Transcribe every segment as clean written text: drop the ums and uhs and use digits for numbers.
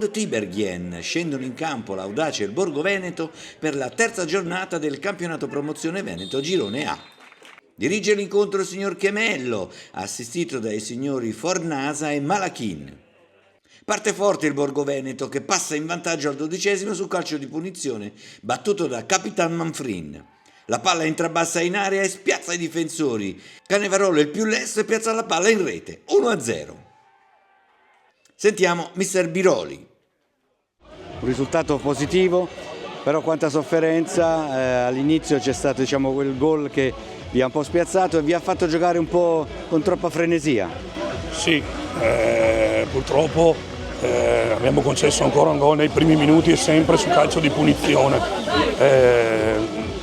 Largo Tiberghien scendono in campo l'Audace e il Borgo Veneto per la terza giornata del campionato promozione Veneto Girone A. Dirige l'incontro il signor Chemello, assistito dai signori Fornasa e Malachin. Parte forte il Borgo Veneto che passa in vantaggio al 12° su calcio di punizione battuto da Capitan Manfrin. La palla intrabassa in area e spiazza i difensori. Canevarolo è il più lesto e piazza la palla in rete, 1-0. Sentiamo Mister Biroli. Un risultato positivo, però quanta sofferenza, all'inizio c'è stato quel gol che vi ha un po' spiazzato e vi ha fatto giocare un po' con troppa frenesia. Sì, purtroppo abbiamo concesso ancora un gol nei primi minuti e sempre su calcio di punizione.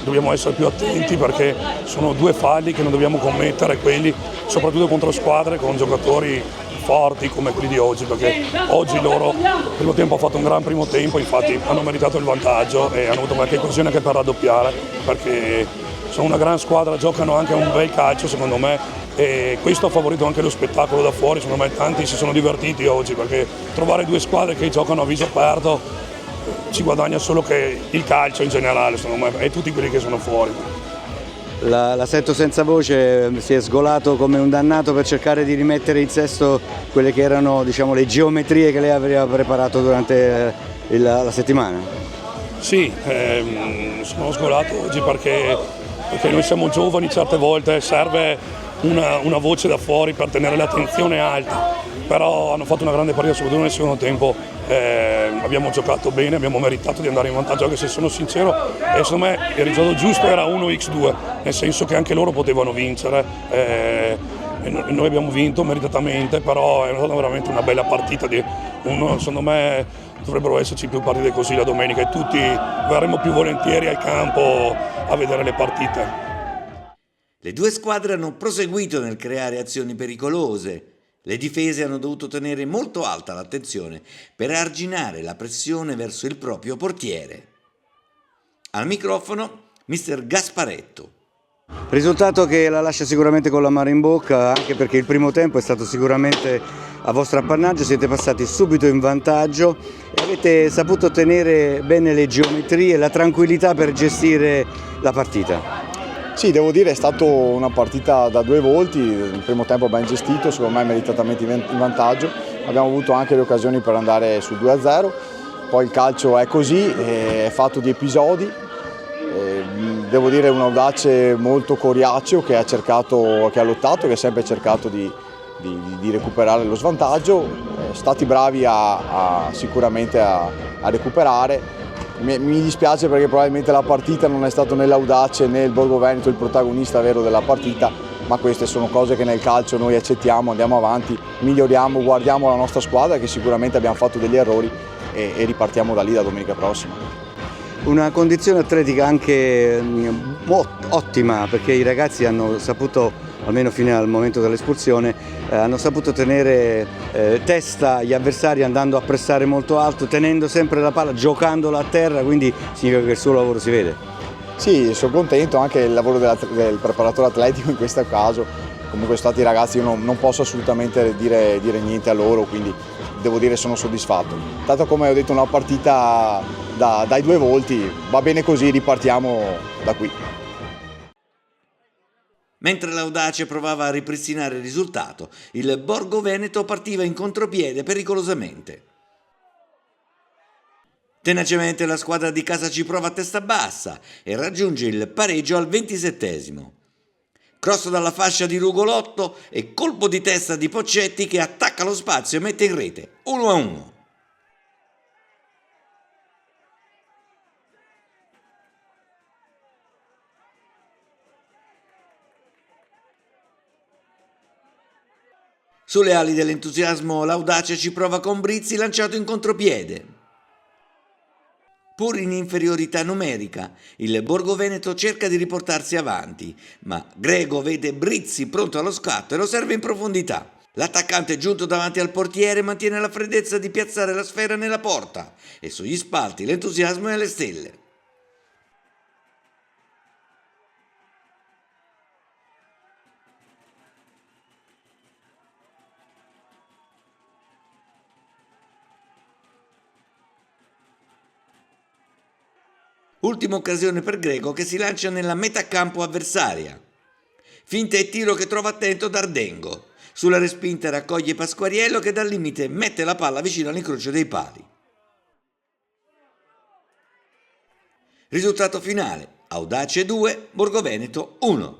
Dobbiamo essere più attenti perché sono due falli che non dobbiamo commettere, quelli soprattutto contro squadre con giocatori forti come quelli di oggi, perché oggi loro il primo tempo ha fatto un gran primo tempo, infatti hanno meritato il vantaggio e hanno avuto qualche occasione anche per raddoppiare, perché sono una gran squadra, giocano anche un bel calcio secondo me e questo ha favorito anche lo spettacolo da fuori. Secondo me tanti si sono divertiti oggi, perché trovare due squadre che giocano a viso aperto ci guadagna solo che il calcio in generale, secondo me, e tutti quelli che sono fuori. La sento senza voce, si è sgolato come un dannato per cercare di rimettere in sesto quelle che erano le geometrie che lei aveva preparato durante la settimana. Sì, sono sgolato oggi perché noi siamo giovani, certe volte serve una voce da fuori per tenere l'attenzione alta, però hanno fatto una grande partita, soprattutto nel secondo tempo. Abbiamo giocato bene, abbiamo meritato di andare in vantaggio, anche se sono sincero, e secondo me il risultato giusto era 1-2, nel senso che anche loro potevano vincere e noi abbiamo vinto meritatamente, però è stata veramente una bella partita. Secondo me dovrebbero esserci più partite così la domenica e tutti verremo più volentieri al campo a vedere le partite. Le due squadre hanno proseguito nel creare azioni pericolose. Le difese hanno dovuto tenere molto alta l'attenzione per arginare la pressione verso il proprio portiere. Al microfono Mister Gasparetto. Risultato che la lascia sicuramente con l'amaro in bocca, anche perché il primo tempo è stato sicuramente a vostro appannaggio, siete passati subito in vantaggio e avete saputo tenere bene le geometrie e la tranquillità per gestire la partita. Sì, devo dire è stata una partita da due volti, il primo tempo ben gestito, secondo me meritatamente in vantaggio, abbiamo avuto anche le occasioni per andare sul 2-0, poi il calcio è così, è fatto di episodi, devo dire un Audace molto coriaceo che ha lottato, che ha sempre cercato di recuperare lo svantaggio, stati bravi sicuramente a recuperare. Mi dispiace perché probabilmente la partita non è stato né l'Audace né il Borgo Veneto il protagonista vero della partita, ma queste sono cose che nel calcio noi accettiamo, andiamo avanti, miglioriamo, guardiamo la nostra squadra che sicuramente abbiamo fatto degli errori e ripartiamo da lì la domenica prossima. Una condizione atletica anche ottima, perché i ragazzi hanno saputo, almeno fino al momento dell'espulsione, hanno saputo tenere testa agli avversari andando a pressare molto alto, tenendo sempre la palla, giocandola a terra, quindi significa che il suo lavoro si vede. Sì, sono contento anche del lavoro del preparatore atletico in questo caso, comunque sono stati ragazzi, io non posso assolutamente dire niente a loro, quindi devo dire sono soddisfatto. Tanto come ho detto una partita dai due volti, va bene così, ripartiamo da qui. Mentre l'Audace provava a ripristinare il risultato, il Borgo Veneto partiva in contropiede pericolosamente. Tenacemente la squadra di casa ci prova a testa bassa e raggiunge il pareggio al 27°. Cross dalla fascia di Rugolotto e colpo di testa di Poccetti che attacca lo spazio e mette in rete 1-1. Sulle ali dell'entusiasmo l'Audace ci prova con Brizzi lanciato in contropiede. Pur in inferiorità numerica, il Borgo Veneto cerca di riportarsi avanti, ma Grego vede Brizzi pronto allo scatto e lo serve in profondità. L'attaccante giunto davanti al portiere mantiene la freddezza di piazzare la sfera nella porta e sugli spalti l'entusiasmo è alle stelle. Ultima occasione per Greco che si lancia nella metà campo avversaria. Finta e tiro che trova attento Dardengo. Sulla respinta raccoglie Pasquariello che dal limite mette la palla vicino all'incrocio dei pali. Risultato finale: Audace 2, Borgo Veneto 1.